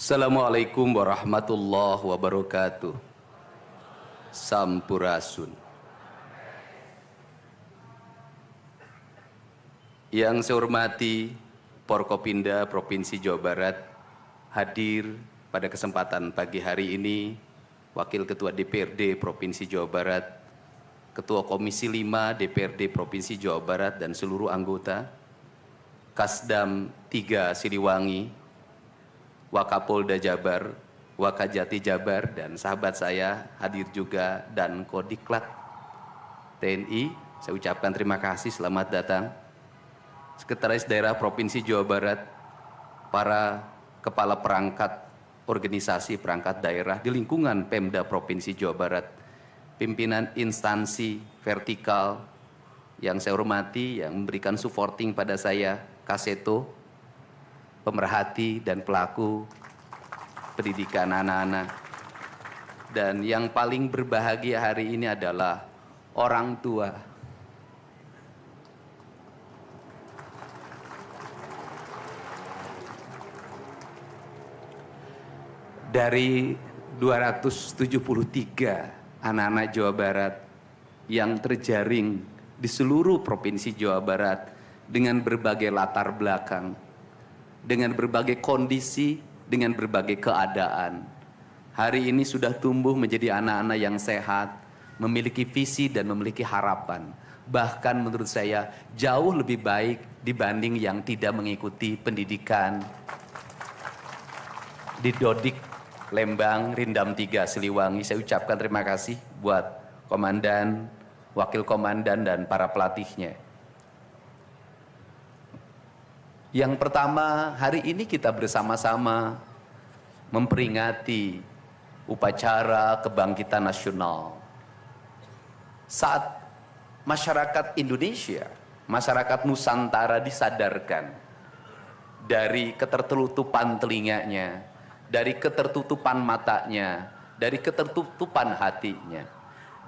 Assalamualaikum warahmatullahi wabarakatuh. Sampurasun. Yang saya hormati Forkopimda Provinsi Jawa Barat, hadir pada kesempatan pagi hari ini Wakil Ketua DPRD Provinsi Jawa Barat, Ketua Komisi 5 DPRD Provinsi Jawa Barat dan seluruh anggota, Kasdam 3 Siliwangi, Wakapolda Jabar, Wakajati Jabar, dan sahabat saya hadir juga, dan Kodiklat TNI. Saya ucapkan terima kasih, selamat datang. Sekretaris Daerah Provinsi Jawa Barat, para kepala perangkat organisasi perangkat daerah di lingkungan Pemda Provinsi Jawa Barat, pimpinan instansi vertikal yang saya hormati, yang memberikan supporting pada saya, Kaseto, pemerhati dan pelaku pendidikan anak-anak, dan yang paling berbahagia hari ini adalah orang tua. Dari 273 anak-anak Jawa Barat yang terjaring di seluruh provinsi Jawa Barat dengan berbagai latar belakang, dengan berbagai kondisi, dengan berbagai keadaan, hari ini sudah tumbuh menjadi anak-anak yang sehat, memiliki visi dan memiliki harapan. Bahkan menurut saya jauh lebih baik dibanding yang tidak mengikuti pendidikan di Dodik, Lembang, Rindam 3 Siliwangi. Saya ucapkan terima kasih buat komandan, wakil komandan, dan para pelatihnya. Yang pertama, hari ini kita bersama-sama memperingati upacara kebangkitan nasional. Saat masyarakat Indonesia, masyarakat Nusantara disadarkan dari ketertutupan telinganya, dari ketertutupan matanya, dari ketertutupan hatinya,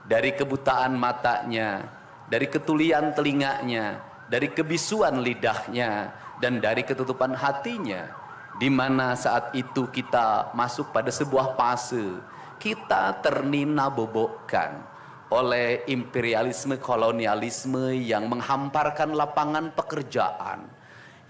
dari kebutaan matanya, dari ketulian telinganya, dari kebisuan lidahnya, dan dari ketutupan hatinya, di mana saat itu kita masuk pada sebuah fase kita ternina-bobokkan oleh imperialisme kolonialisme yang menghamparkan lapangan pekerjaan,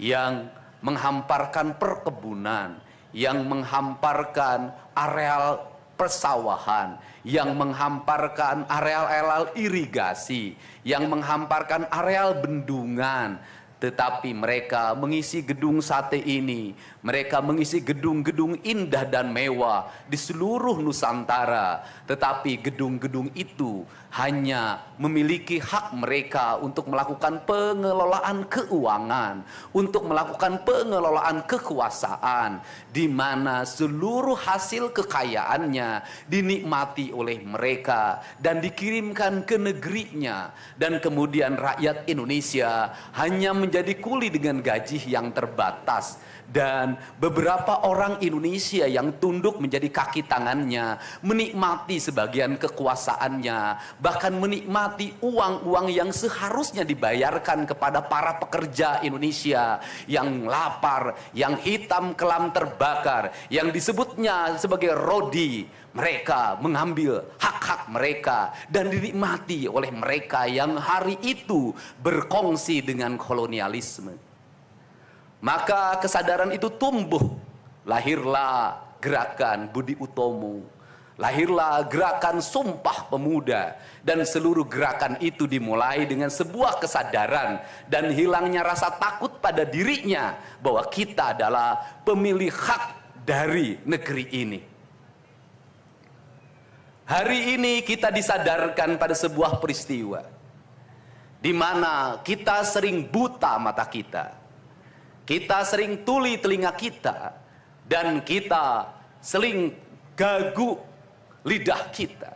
yang menghamparkan perkebunan, yang menghamparkan areal persawahan, yang menghamparkan areal-areal irigasi, yang menghamparkan areal bendungan. Tetapi mereka mengisi gedung sate ini, mereka mengisi gedung-gedung indah dan mewah di seluruh Nusantara. Tetapi gedung-gedung itu hanya memiliki hak mereka untuk melakukan pengelolaan keuangan, untuk melakukan pengelolaan kekuasaan, di mana seluruh hasil kekayaannya dinikmati oleh mereka dan dikirimkan ke negerinya. Dan kemudian rakyat Indonesia hanya menjadi kuli dengan gaji yang terbatas, dan beberapa orang Indonesia yang tunduk menjadi kaki tangannya, menikmati sebagian kekuasaannya, bahkan menikmati uang-uang yang seharusnya dibayarkan kepada para pekerja Indonesia yang lapar, yang hitam kelam terbakar, yang disebutnya sebagai rodi. Mereka mengambil hak-hak mereka dan dinikmati oleh mereka yang hari itu berkongsi dengan kolonialisme. Maka kesadaran itu tumbuh, lahirlah gerakan Budi Utomo, lahirlah gerakan Sumpah Pemuda, dan seluruh gerakan itu dimulai dengan sebuah kesadaran dan hilangnya rasa takut pada dirinya bahwa kita adalah pemilik hak dari negeri ini. Hari ini kita disadarkan pada sebuah peristiwa di mana kita sering buta mata kita, kita sering tuli telinga kita, dan kita sering gagu lidah kita.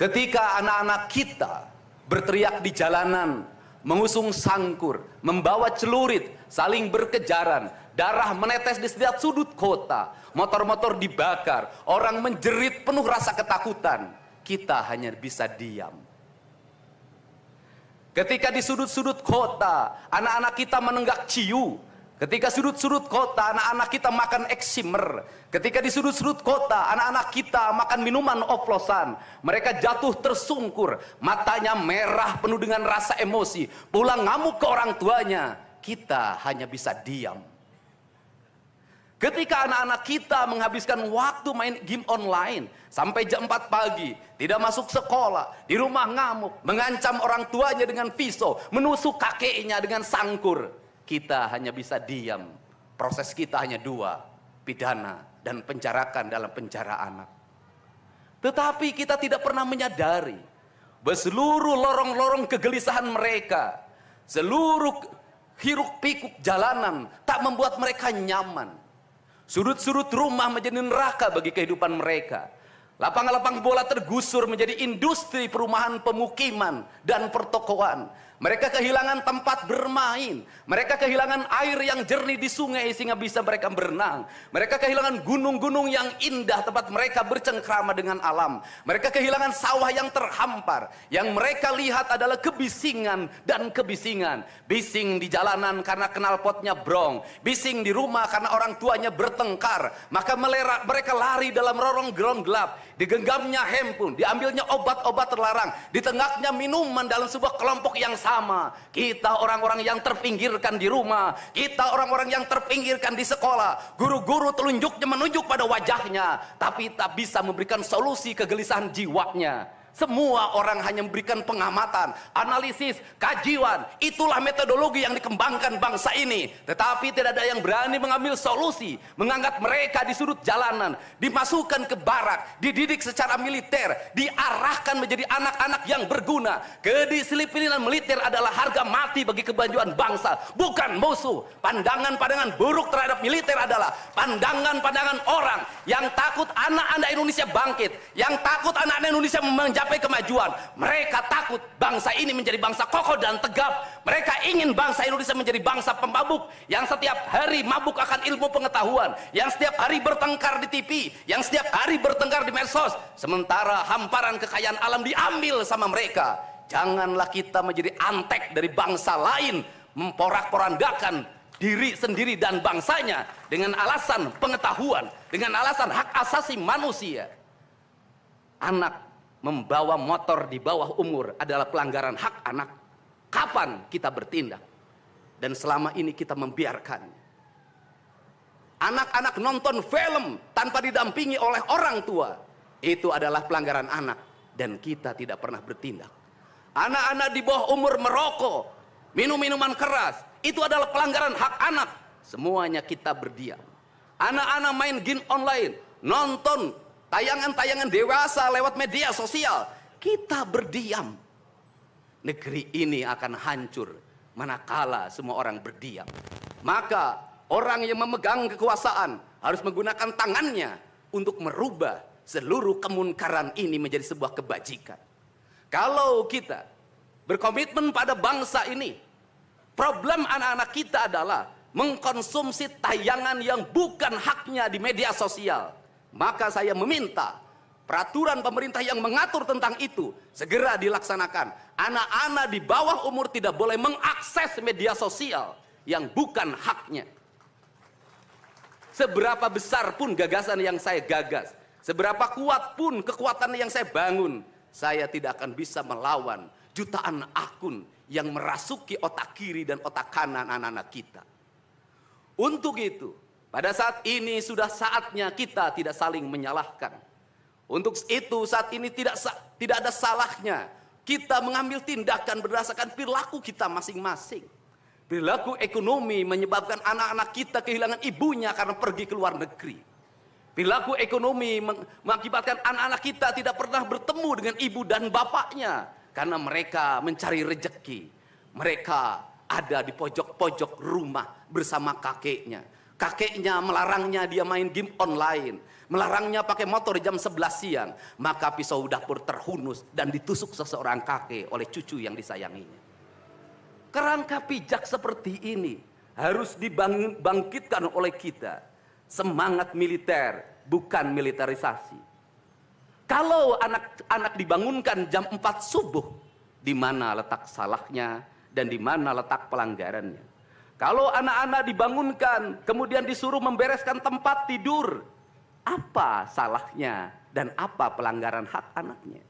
Ketika anak-anak kita berteriak di jalanan, mengusung sangkur, membawa celurit, saling berkejaran, darah menetes di setiap sudut kota, motor-motor dibakar, orang menjerit penuh rasa ketakutan, kita hanya bisa diam. Ketika di sudut-sudut kota, anak-anak kita menenggak ciu, Ketika sudut-sudut kota anak-anak kita makan eksimer, ketika di sudut-sudut kota anak-anak kita makan minuman oplosan, mereka jatuh tersungkur, matanya merah penuh dengan rasa emosi, pulang ngamuk ke orang tuanya, kita hanya bisa diam. Ketika anak-anak kita menghabiskan waktu main game online sampai jam 4 pagi, tidak masuk sekolah, di rumah ngamuk, mengancam orang tuanya dengan pisau, menusuk kakeknya dengan sangkur, kita hanya bisa diam. Proses kita hanya dua, pidana dan penjarakan dalam penjara anak. Tetapi kita tidak pernah menyadari bahwa seluruh lorong-lorong kegelisahan mereka, seluruh hiruk pikuk jalanan tak membuat mereka nyaman. Sudut-sudut rumah menjadi neraka bagi kehidupan mereka. Lapang-lapang bola tergusur menjadi industri perumahan pemukiman dan pertokoan. Mereka kehilangan tempat bermain. Mereka kehilangan air yang jernih di sungai sehingga bisa mereka berenang. Mereka kehilangan gunung-gunung yang indah tempat mereka bercengkrama dengan alam. Mereka kehilangan sawah yang terhampar. Yang mereka lihat adalah kebisingan dan kebisingan. Bising di jalanan karena knalpotnya brong. Bising di rumah karena orang tuanya bertengkar. Maka mereka lari dalam lorong-lorong gelap. Digenggamnya handphone, diambilnya obat-obat terlarang, ditengahnya minuman dalam sebuah kelompok yang sama. Kita orang-orang yang terpinggirkan di rumah, kita orang-orang yang terpinggirkan di sekolah. Guru-guru telunjuknya menunjuk pada wajahnya, tapi tak bisa memberikan solusi kegelisahan jiwanya. Semua orang hanya memberikan pengamatan, analisis, kajian. Itulah metodologi yang dikembangkan bangsa ini. Tetapi tidak ada yang berani mengambil solusi, mengangkat mereka di sudut jalanan, dimasukkan ke barak, dididik secara militer, diarahkan menjadi anak-anak yang berguna. Kedisiplinan militer adalah harga mati bagi kemajuan bangsa, bukan musuh. Pandangan-pandangan buruk terhadap militer adalah pandangan-pandangan orang yang takut anak-anak Indonesia bangkit, yang takut anak-anak Indonesia mencapai kemajuan. Mereka takut bangsa ini menjadi bangsa kokoh dan tegap. Mereka ingin bangsa Indonesia menjadi bangsa pemabuk yang setiap hari mabuk akan ilmu pengetahuan, yang setiap hari bertengkar di TV, yang setiap hari bertengkar di medsos, sementara hamparan kekayaan alam diambil sama mereka. Janganlah kita menjadi antek dari bangsa lain, memporak-porandakan diri sendiri dan bangsanya dengan alasan pengetahuan, dengan alasan hak asasi manusia. Anak membawa motor di bawah umur adalah pelanggaran hak anak. Kapan kita bertindak? Dan selama ini kita membiarkannya. Anak-anak nonton film tanpa didampingi oleh orang tua, itu adalah pelanggaran anak, dan kita tidak pernah bertindak. Anak-anak di bawah umur merokok, minum minuman keras, itu adalah pelanggaran hak anak. Semuanya kita berdiam. Anak-anak main game online, nonton tayangan-tayangan dewasa lewat media sosial, kita berdiam. Negeri ini akan hancur manakala semua orang berdiam. Maka orang yang memegang kekuasaan harus menggunakan tangannya untuk merubah seluruh kemunkaran ini menjadi sebuah kebajikan. Kalau kita berkomitmen pada bangsa ini, problem anak-anak kita adalah mengkonsumsi tayangan yang bukan haknya di media sosial. Maka saya meminta peraturan pemerintah yang mengatur tentang itu segera dilaksanakan. Anak-anak di bawah umur tidak boleh mengakses media sosial yang bukan haknya. Seberapa besar pun gagasan yang saya gagas, seberapa kuat pun kekuatan yang saya bangun, saya tidak akan bisa melawan jutaan akun yang merasuki otak kiri dan otak kanan anak-anak kita. Untuk itu, pada saat ini sudah saatnya kita tidak saling menyalahkan. Untuk itu saat ini tidak ada salahnya kita mengambil tindakan berdasarkan perilaku kita masing-masing. Perilaku ekonomi menyebabkan anak-anak kita kehilangan ibunya karena pergi ke luar negeri. Perilaku ekonomi mengakibatkan anak-anak kita tidak pernah bertemu dengan ibu dan bapaknya karena mereka mencari rejeki. Mereka ada di pojok-pojok rumah bersama kakeknya. Kakeknya melarangnya dia main game online, melarangnya pakai motor jam 11 siang, maka pisau dapur terhunus dan ditusuk seseorang kakek oleh cucu yang disayanginya. Kerangka pijak seperti ini harus dibangkitkan oleh kita. Semangat militer, bukan militerisasi. Kalau anak-anak dibangunkan jam 4 subuh, di mana letak salahnya dan di mana letak pelanggarannya? Kalau anak-anak dibangunkan, kemudian disuruh membereskan tempat tidur, apa salahnya dan apa pelanggaran hak anaknya?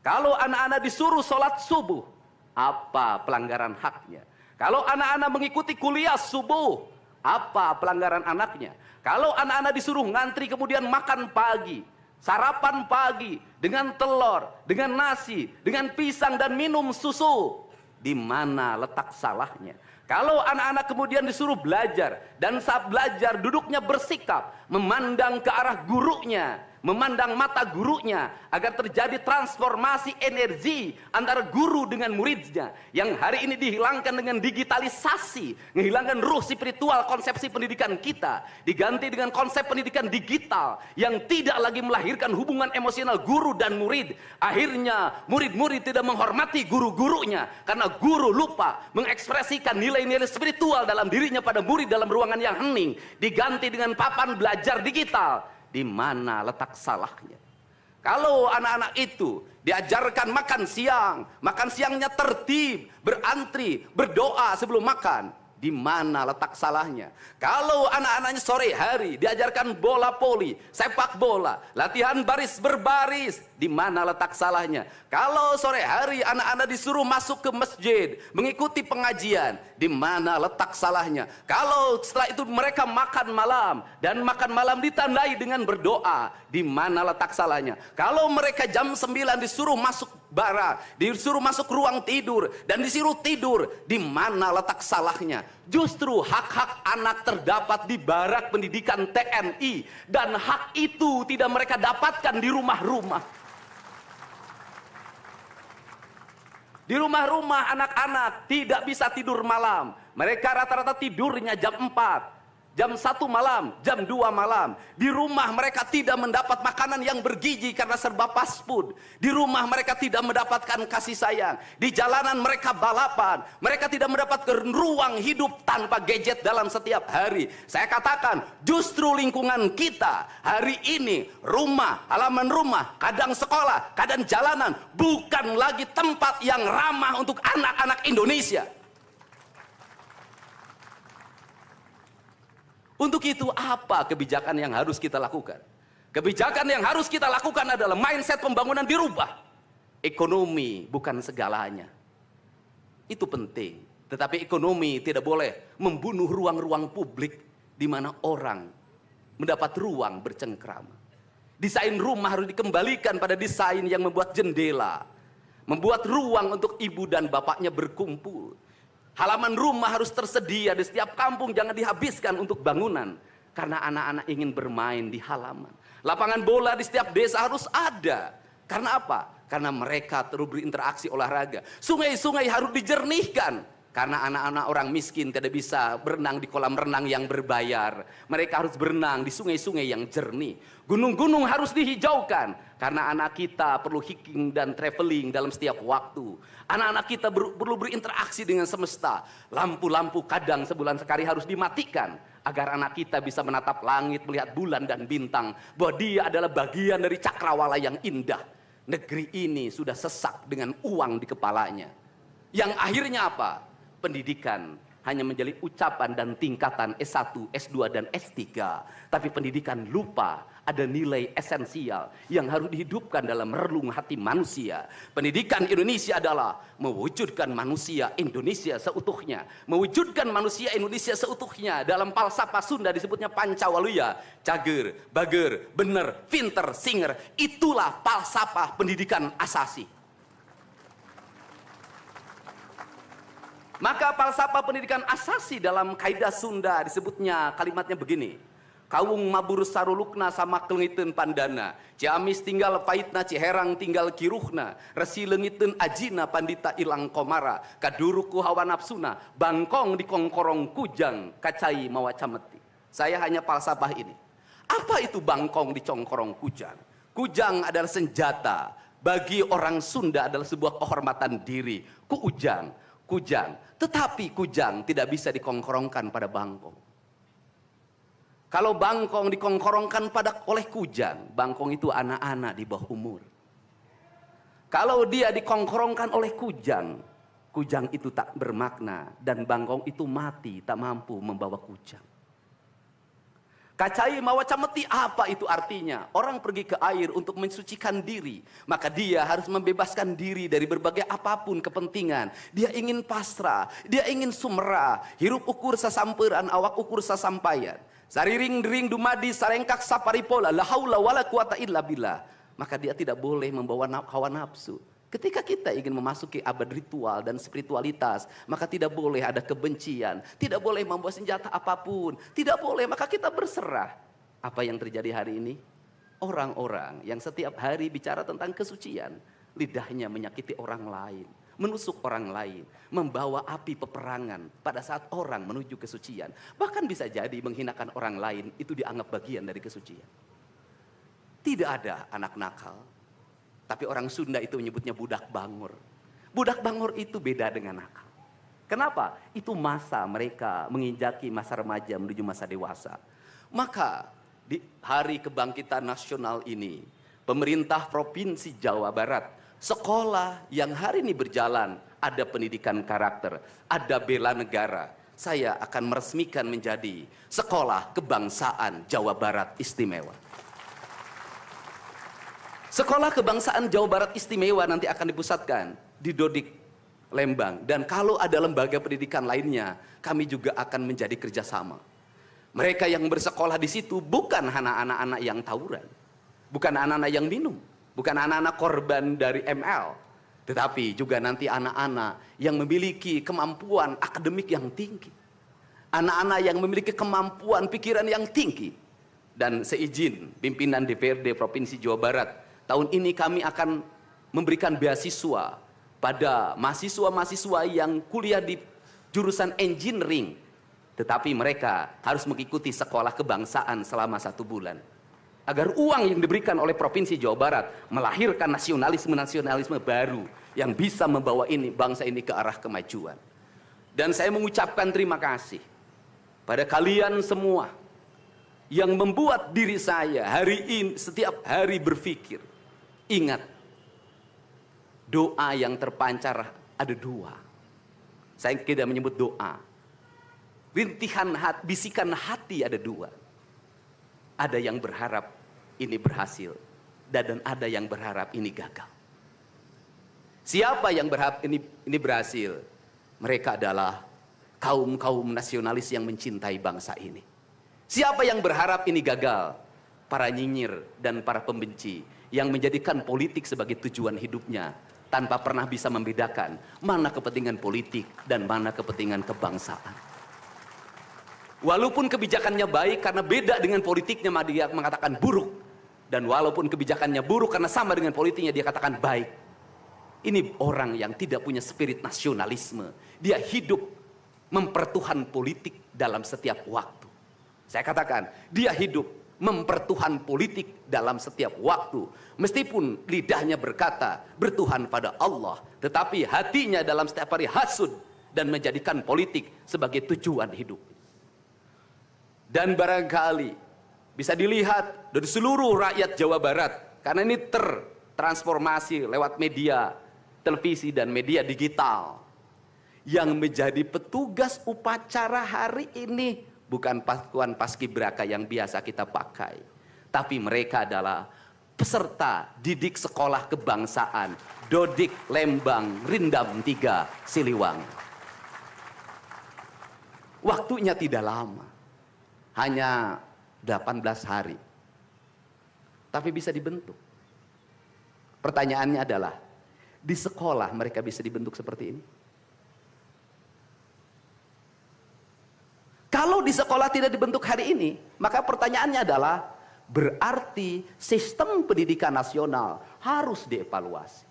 Kalau anak-anak disuruh sholat subuh, apa pelanggaran haknya? Kalau anak-anak mengikuti kuliah subuh, apa pelanggaran anaknya? Kalau anak-anak disuruh ngantri kemudian makan pagi, sarapan pagi dengan telur, dengan nasi, dengan pisang dan minum susu, di mana letak salahnya? Kalau anak-anak kemudian disuruh belajar, dan saat belajar duduknya bersikap, memandang ke arah gurunya, memandang mata gurunya, agar terjadi transformasi energi antara guru dengan muridnya, yang hari ini dihilangkan dengan digitalisasi, menghilangkan ruh spiritual konsepsi pendidikan kita, diganti dengan konsep pendidikan digital, yang tidak lagi melahirkan hubungan emosional guru dan murid. Akhirnya murid-murid tidak menghormati guru-gurunya, karena guru lupa mengekspresikan nilai-nilai spiritual dalam dirinya pada murid dalam ruangan yang hening, diganti dengan papan belajar digital. Di mana letak salahnya? Kalau anak-anak itu diajarkan makan siangnya tertib, berantri, berdoa sebelum makan, di mana letak salahnya? Kalau anak-anaknya sore hari diajarkan bola voli, sepak bola, latihan baris berbaris, di mana letak salahnya? Kalau sore hari anak-anak disuruh masuk ke masjid, mengikuti pengajian, di mana letak salahnya? Kalau setelah itu mereka makan malam, dan makan malam ditandai dengan berdoa, di mana letak salahnya? Kalau mereka jam 9 disuruh masuk barak, disuruh masuk ruang tidur, dan disuruh tidur, di mana letak salahnya? Justru hak-hak anak terdapat di barak pendidikan TNI, dan hak itu tidak mereka dapatkan di rumah-rumah. Di rumah-rumah anak-anak tidak bisa tidur malam. Mereka rata-rata tidurnya jam 4, jam 1 malam, jam 2 malam. Di rumah mereka tidak mendapat makanan yang bergizi karena serba fast food. Di rumah mereka tidak mendapatkan kasih sayang. Di jalanan mereka balapan. Mereka tidak mendapatkan ruang hidup tanpa gadget dalam setiap hari. Saya katakan, justru lingkungan kita hari ini, rumah, halaman rumah, kadang sekolah, kadang jalanan, bukan lagi tempat yang ramah untuk anak-anak Indonesia. Untuk itu apa kebijakan yang harus kita lakukan? Kebijakan yang harus kita lakukan adalah mindset pembangunan dirubah. Ekonomi bukan segalanya. Itu penting. Tetapi ekonomi tidak boleh membunuh ruang-ruang publik di mana orang mendapat ruang bercengkrama. Desain rumah harus dikembalikan pada desain yang membuat jendela, membuat ruang untuk ibu dan bapaknya berkumpul. Halaman rumah harus tersedia di setiap kampung, jangan dihabiskan untuk bangunan, karena anak-anak ingin bermain di halaman. Lapangan bola di setiap desa harus ada. Karena apa? Karena mereka terus berinteraksi olahraga. Sungai-sungai harus dijernihkan, karena anak-anak orang miskin tidak bisa berenang di kolam renang yang berbayar. Mereka harus berenang di sungai-sungai yang jernih. Gunung-gunung harus dihijaukan, karena anak kita perlu hiking dan traveling dalam setiap waktu. Anak-anak kita perlu berinteraksi dengan semesta. Lampu-lampu kadang sebulan sekali harus dimatikan, agar anak kita bisa menatap langit, melihat bulan dan bintang, bahwa dia adalah bagian dari cakrawala yang indah. Negeri ini sudah sesak dengan uang di kepalanya. Yang akhirnya apa? Pendidikan hanya menjadi ucapan dan tingkatan S1, S2, dan S3. Tapi pendidikan lupa ada nilai esensial yang harus dihidupkan dalam relung hati manusia. Pendidikan Indonesia adalah mewujudkan manusia Indonesia seutuhnya. Mewujudkan manusia Indonesia seutuhnya. Dalam falsafah Sunda disebutnya Pancawaluya. Cager, bager, bener, pinter, singer. Itulah falsafah pendidikan asasi. Maka falsafah pendidikan asasi dalam kaidah Sunda disebutnya, kalimatnya begini. Kawung mabur sarulukna sama kelengiten pandana. Ciamis tinggal paitna, Ciherang tinggal kiruhna. Resi lengiten ajina pandita ilang komara. Kaduruku hawa nafsuna. Bangkong di kongkorong kujang. Kacai mawacameti. Saya hanya falsafah ini. Apa itu bangkong di congkorong kujang? Kujang adalah senjata. Bagi orang Sunda adalah sebuah kehormatan diri. Kujang. Tetapi kujang tidak bisa dikongkorongkan pada bangkong. Kalau bangkong dikongkorongkan oleh kujang, bangkong itu anak-anak di bawah umur. Kalau dia dikongkorongkan oleh kujang, Kujang itu tak bermakna dan bangkong itu mati tak mampu membawa kujang. Kacai mawa cameti, apa itu artinya? Orang pergi ke air untuk mensucikan diri, maka dia harus membebaskan diri dari berbagai apapun kepentingan. Dia ingin pasrah, dia ingin sumera, hirup ukur sasamperan, awak ukur sasampayan. Sariring dering dumadi sarengkak saparipola, la haula wala quwata illa billah. Maka dia tidak boleh membawa hawa nafsu. Ketika kita ingin memasuki abad ritual dan spiritualitas, maka tidak boleh ada kebencian, tidak boleh membawa senjata apapun, tidak boleh, maka kita berserah. Apa yang terjadi hari ini? Orang-orang yang setiap hari bicara tentang kesucian, lidahnya menyakiti orang lain, menusuk orang lain, membawa api peperangan pada saat orang menuju kesucian. Bahkan bisa jadi menghinakan orang lain, itu dianggap bagian dari kesucian. Tidak ada anak nakal. Tapi orang Sunda itu menyebutnya budak bangor. Budak bangor itu beda dengan nakal. Kenapa? Itu masa mereka menginjaki masa remaja menuju masa dewasa. Maka di hari kebangkitan nasional ini, pemerintah Provinsi Jawa Barat, sekolah yang hari ini berjalan, ada pendidikan karakter, ada bela negara. Saya akan meresmikan menjadi Sekolah Kebangsaan Jawa Barat Istimewa. Sekolah Kebangsaan Jawa Barat Istimewa nanti akan dipusatkan di Dodik, Lembang. Dan kalau ada lembaga pendidikan lainnya, kami juga akan menjadi kerjasama. Mereka yang bersekolah di situ bukan anak-anak yang tawuran, bukan anak-anak yang minum, bukan anak-anak korban dari ML, tetapi juga nanti anak-anak yang memiliki kemampuan akademik yang tinggi, anak-anak yang memiliki kemampuan pikiran yang tinggi. Dan seizin pimpinan DPRD Provinsi Jawa Barat, tahun ini kami akan memberikan beasiswa pada mahasiswa-mahasiswa yang kuliah di jurusan engineering. Tetapi mereka harus mengikuti sekolah kebangsaan selama 1 bulan. Agar uang yang diberikan oleh Provinsi Jawa Barat melahirkan nasionalisme-nasionalisme baru yang bisa membawa bangsa ini ke arah kemajuan. Dan saya mengucapkan terima kasih pada kalian semua yang membuat diri saya hari ini setiap hari berpikir. Ingat, doa yang terpancar ada 2. Saya tidak menyebut doa. Rintihan hati, bisikan hati ada 2. Ada yang berharap ini berhasil, dan ada yang berharap ini gagal. Siapa yang berharap ini berhasil? Mereka adalah kaum-kaum nasionalis yang mencintai bangsa ini. Siapa yang berharap ini gagal? Para nyinyir dan para pembenci yang menjadikan politik sebagai tujuan hidupnya tanpa pernah bisa membedakan mana kepentingan politik dan mana kepentingan kebangsaan. Walaupun kebijakannya baik karena beda dengan politiknya, dia mengatakan buruk. Dan walaupun kebijakannya buruk karena sama dengan politiknya, dia katakan baik. Ini orang yang tidak punya spirit nasionalisme. Dia hidup mempertuhan politik dalam setiap waktu. Saya katakan, dia hidup mempertuhan politik dalam setiap waktu. Meskipun lidahnya berkata bertuhan pada Allah, tetapi hatinya dalam setiap hari hasud dan menjadikan politik sebagai tujuan hidup. Dan barangkali bisa dilihat dari seluruh rakyat Jawa Barat, karena ini tertransformasi lewat media televisi dan media digital. Yang menjadi petugas upacara hari ini bukan pasukan paskibraka yang biasa kita pakai, tapi mereka adalah peserta didik sekolah kebangsaan Dodik, Lembang, Rindam 3, Siliwangi. Waktunya tidak lama, hanya 18 hari, tapi bisa dibentuk. Pertanyaannya adalah, di sekolah mereka bisa dibentuk seperti ini? Kalau di sekolah tidak dibentuk hari ini, maka pertanyaannya adalah, berarti sistem pendidikan nasional harus dievaluasi.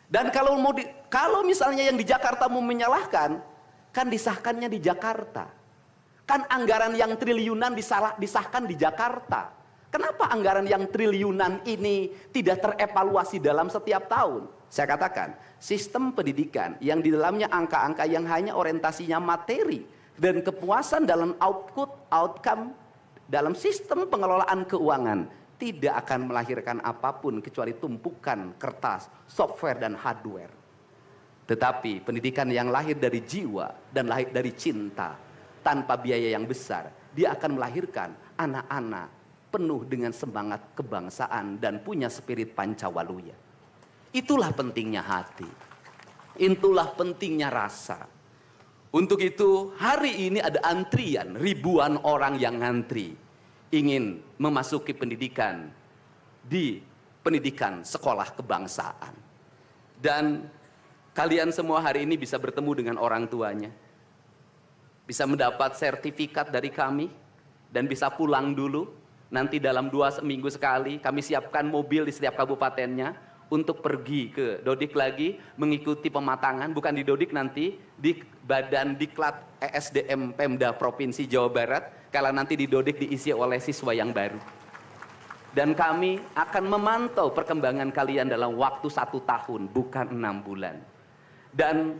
Dan kalau misalnya yang di Jakarta mau menyalahkan, kan disahkannya di Jakarta. Kan anggaran yang triliunan disahkan di Jakarta. Kenapa anggaran yang triliunan ini tidak terevaluasi dalam setiap tahun? Saya katakan, sistem pendidikan yang di dalamnya angka-angka yang hanya orientasinya materi dan kepuasan dalam outcome dalam sistem pengelolaan keuangan tidak akan melahirkan apapun kecuali tumpukan kertas, software, dan hardware. Tetapi pendidikan yang lahir dari jiwa dan lahir dari cinta tanpa biaya yang besar, dia akan melahirkan anak-anak penuh dengan semangat kebangsaan dan punya spirit Pancawaluya. Itulah pentingnya hati. Itulah pentingnya rasa. Untuk itu hari ini ada antrian ribuan orang yang ngantri ingin memasuki pendidikan di pendidikan sekolah kebangsaan. Dan kalian semua hari ini bisa bertemu dengan orang tuanya. Bisa mendapat sertifikat dari kami dan bisa pulang dulu. Nanti dalam 2 minggu sekali kami siapkan mobil di setiap kabupatennya untuk pergi ke Dodik lagi mengikuti pematangan, bukan di Dodik nanti, di Badan Diklat ESDM Pemda Provinsi Jawa Barat, kalau nanti di Dodik diisi oleh siswa yang baru. Dan kami akan memantau perkembangan kalian dalam waktu 1 tahun, bukan 6 bulan. Dan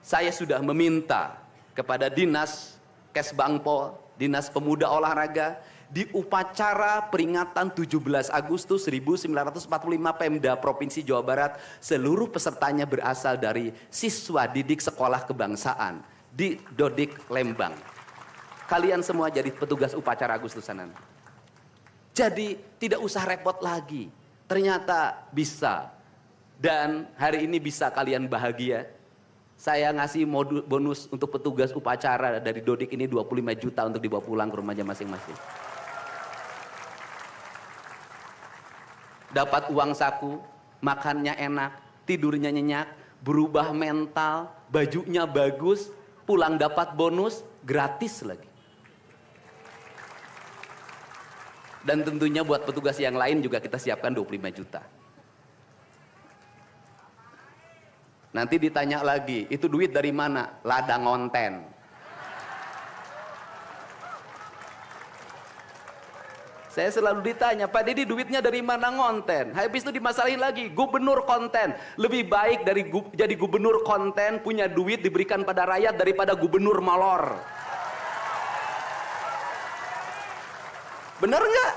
saya sudah meminta kepada Dinas Kesbangpol, Dinas Pemuda Olahraga, di upacara peringatan 17 Agustus 1945 Pemda Provinsi Jawa Barat, seluruh pesertanya berasal dari siswa didik sekolah kebangsaan di Dodik Lembang. Kalian semua jadi petugas upacara Agustusanan. Jadi tidak usah repot lagi. Ternyata bisa. Dan hari ini bisa kalian bahagia. Saya ngasih bonus untuk petugas upacara dari Dodik ini 25 juta untuk dibawa pulang ke rumahnya masing-masing. Dapat uang saku, makannya enak, tidurnya nyenyak, berubah mental, bajunya bagus, pulang dapat bonus, gratis lagi. Dan tentunya buat petugas yang lain juga kita siapkan 25 juta. Nanti ditanya lagi, itu duit dari mana? Ladang ngonten. Saya selalu ditanya, Pak Dedi duitnya dari mana ngonten? Habis itu dimasalahin lagi, gubernur konten. Lebih baik dari jadi gubernur konten, punya duit diberikan pada rakyat daripada gubernur molor. Bener nggak?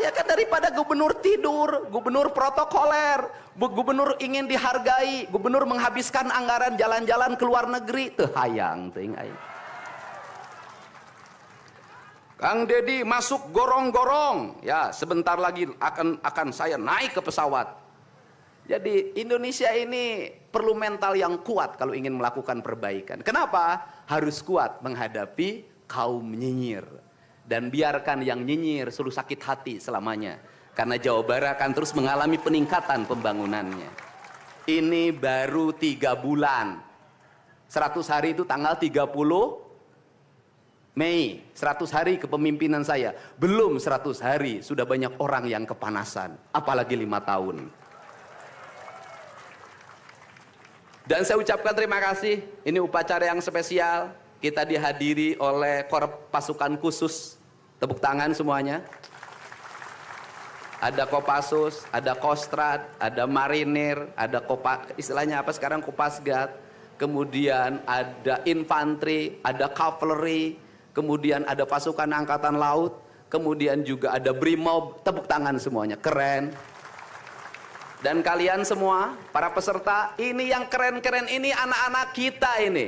Ya kan, daripada gubernur tidur, gubernur protokoler, gubernur ingin dihargai, gubernur menghabiskan anggaran jalan-jalan ke luar negeri, teu hayang teuing aing. Kang Dedi masuk gorong-gorong, ya sebentar lagi akan saya naik ke pesawat. Jadi Indonesia ini perlu mental yang kuat kalau ingin melakukan perbaikan. Kenapa? Harus kuat menghadapi kaum nyinyir. Dan biarkan yang nyinyir selalu sakit hati selamanya. Karena Jawa Barat akan terus mengalami peningkatan pembangunannya. Ini baru 3 bulan. 100 hari itu tanggal 30 Mei. 100 hari kepemimpinan saya. Belum 100 hari sudah banyak orang yang kepanasan. Apalagi 5 tahun. Dan saya ucapkan terima kasih. Ini upacara yang spesial. Kita dihadiri oleh Korps Pasukan Khusus. Tepuk tangan semuanya. Ada Kopassus, ada Kostrad, ada Marinir, ada istilahnya apa sekarang, Kopasgat. Kemudian ada infanteri, ada cavalry, kemudian ada pasukan angkatan laut, kemudian juga ada Brimob. Tepuk tangan semuanya, keren. Dan kalian semua, para peserta, ini yang keren-keren ini anak-anak kita ini.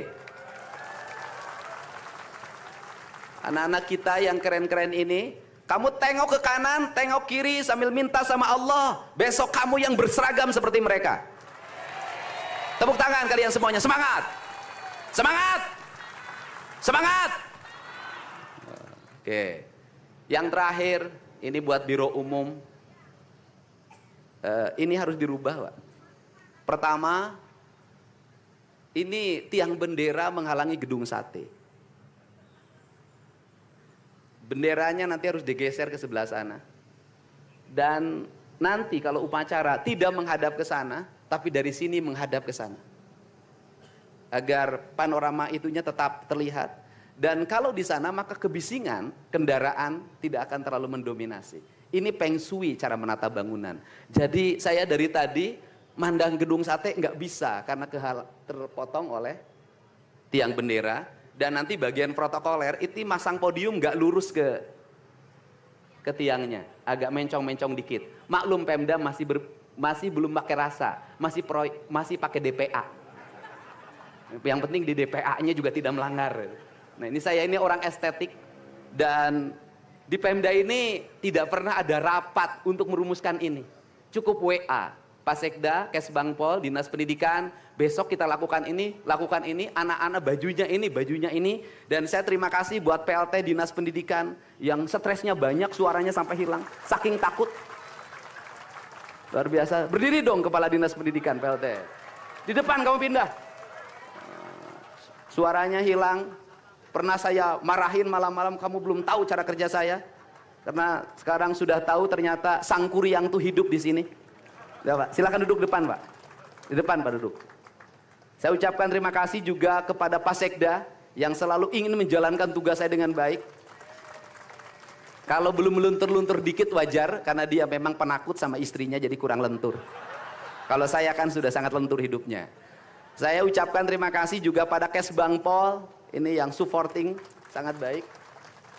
Anak-anak kita yang keren-keren ini, kamu tengok ke kanan, tengok kiri sambil minta sama Allah, besok kamu yang berseragam seperti mereka. Tepuk tangan kalian semuanya, semangat! Semangat! Semangat! Oke. Yang terakhir, ini buat Biro Umum. Ini harus dirubah, Pak. Pertama, ini tiang bendera menghalangi gedung sate. Benderanya nanti harus digeser ke sebelah sana. Dan nanti kalau upacara tidak menghadap ke sana, tapi dari sini menghadap ke sana. Agar panorama itunya tetap terlihat. Dan kalau di sana maka kebisingan kendaraan tidak akan terlalu mendominasi. Ini Feng Shui cara menata bangunan. Jadi saya dari tadi mandang gedung sate nggak bisa karena terpotong oleh tiang bendera. Dan nanti bagian protokoler itu masang podium nggak lurus ke tiangnya, agak mencong-mencong dikit. Maklum Pemda masih masih belum pakai rasa, masih pakai DPA. Yang penting di DPA-nya juga tidak melanggar. Nah ini saya ini orang estetik, dan di Pemda ini tidak pernah ada rapat untuk merumuskan ini. Cukup WA, Pak Sekda, Kesbangpol, Dinas Pendidikan, besok kita lakukan ini, anak-anak bajunya ini. Dan saya terima kasih buat PLT Dinas Pendidikan yang stresnya banyak, suaranya sampai hilang, saking takut. Luar biasa. Berdiri dong Kepala Dinas Pendidikan PLT. Di depan kamu pindah. Suaranya hilang. Pernah saya marahin malam-malam, kamu belum tahu cara kerja saya. Karena sekarang sudah tahu ternyata Sang Kuryang tuh hidup di sini. Ya, Pak. Silakan duduk depan, Pak. Di depan, Pak, duduk. Saya ucapkan terima kasih juga kepada Pak Sekda yang selalu ingin menjalankan tugas saya dengan baik. Kalau belum meluntur-luntur dikit wajar, karena dia memang penakut sama istrinya jadi kurang lentur. Kalau saya kan sudah sangat lentur hidupnya. Saya ucapkan terima kasih juga pada Kesbangpol, ini yang supporting sangat baik.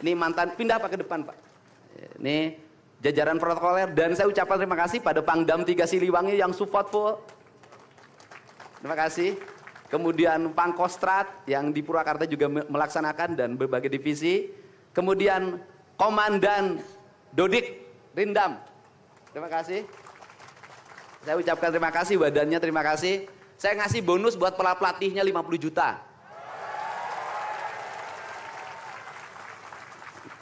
Ini mantan, pindah Pak ke depan Pak. Ini jajaran protokoler, dan saya ucapkan terima kasih pada Pangdam 3 Siliwangi yang support full. Terima kasih. Kemudian Pangkostrat yang di Purwakarta juga melaksanakan dan berbagai divisi. Kemudian Komandan Dodik Rindam. Terima kasih. Saya ucapkan terima kasih, badannya terima kasih. Saya ngasih bonus buat pelatihnya 50 juta.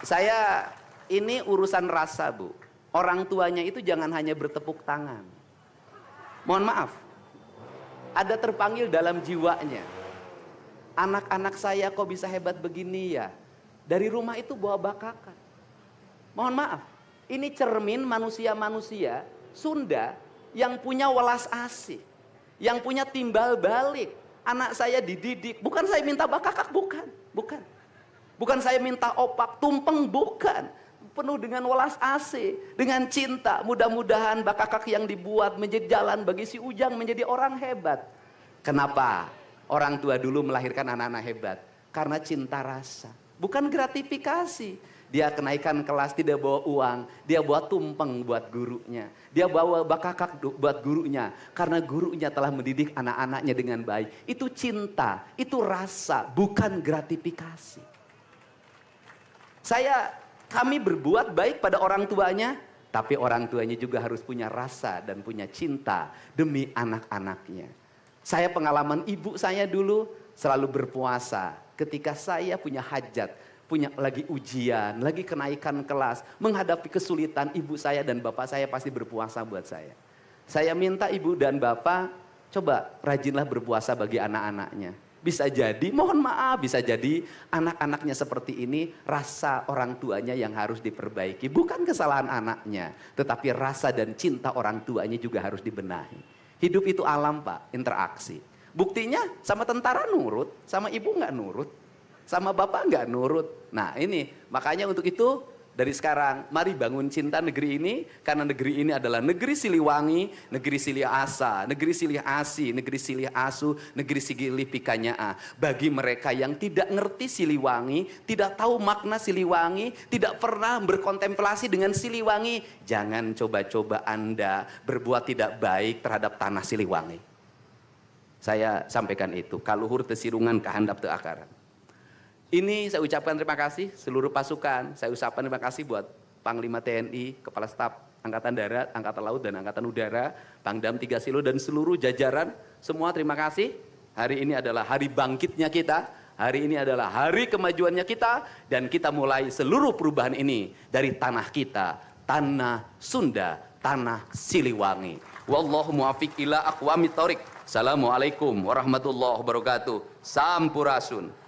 Saya ini urusan rasa, Bu. Orang tuanya itu jangan hanya bertepuk tangan. Mohon maaf. Ada terpanggil dalam jiwanya. Anak-anak saya kok bisa hebat begini ya? Dari rumah itu bawa bakakan. Mohon maaf. Ini cermin manusia-manusia Sunda yang punya welas asih. Yang punya timbal balik. Anak saya dididik. Bukan saya minta bakakak, bukan. Bukan saya minta opak, tumpeng, bukan. Penuh dengan welas asih, dengan cinta. Mudah-mudahan bakakak yang dibuat menjadi jalan bagi si Ujang menjadi orang hebat. Kenapa orang tua dulu melahirkan anak-anak hebat? Karena cinta rasa. Bukan gratifikasi. Dia kenaikan kelas tidak bawa uang, dia bawa tumpeng buat gurunya. Dia bawa bakakak buat gurunya, karena gurunya telah mendidik anak-anaknya dengan baik. Itu cinta, itu rasa, bukan gratifikasi. Kami berbuat baik pada orang tuanya, tapi orang tuanya juga harus punya rasa dan punya cinta demi anak-anaknya. Saya pengalaman ibu saya dulu selalu berpuasa ketika saya punya hajat. Punya lagi ujian, lagi kenaikan kelas, menghadapi kesulitan, ibu saya dan bapak saya pasti berpuasa buat saya. Saya minta ibu dan bapak, coba rajinlah berpuasa bagi anak-anaknya. Bisa jadi, mohon maaf, bisa jadi anak-anaknya seperti ini, rasa orang tuanya yang harus diperbaiki. Bukan kesalahan anaknya, tetapi rasa dan cinta orang tuanya juga harus dibenahi. Hidup itu alam Pak, interaksi. Buktinya sama tentara nurut, sama ibu nggak nurut. Sama bapak nggak nurut. Nah ini makanya untuk itu dari sekarang mari bangun cinta negeri ini, karena negeri ini adalah negeri Siliwangi, negeri Silih Asa, negeri Silih Asi, negeri Silih Asu, negeri Silih Pikanyaa. Bagi mereka yang tidak ngerti Siliwangi, tidak tahu makna Siliwangi, tidak pernah berkontemplasi dengan Siliwangi, jangan coba-coba Anda berbuat tidak baik terhadap tanah Siliwangi. Saya sampaikan itu, kaluhur tesirungan kahandap teu akaran. Ini saya ucapkan terima kasih seluruh pasukan. Saya ucapkan terima kasih buat Panglima TNI, Kepala Staf Angkatan Darat, Angkatan Laut dan Angkatan Udara, Pangdam 3 Silo dan seluruh jajaran. Semua terima kasih. Hari ini adalah hari bangkitnya kita. Hari ini adalah hari kemajuannya kita. Dan kita mulai seluruh perubahan ini dari tanah kita, tanah Sunda, tanah Siliwangi. Wallahu muwaffiq ila aqwamit thoriq. Assalamualaikum warahmatullahi wabarakatuh. Sampurasun.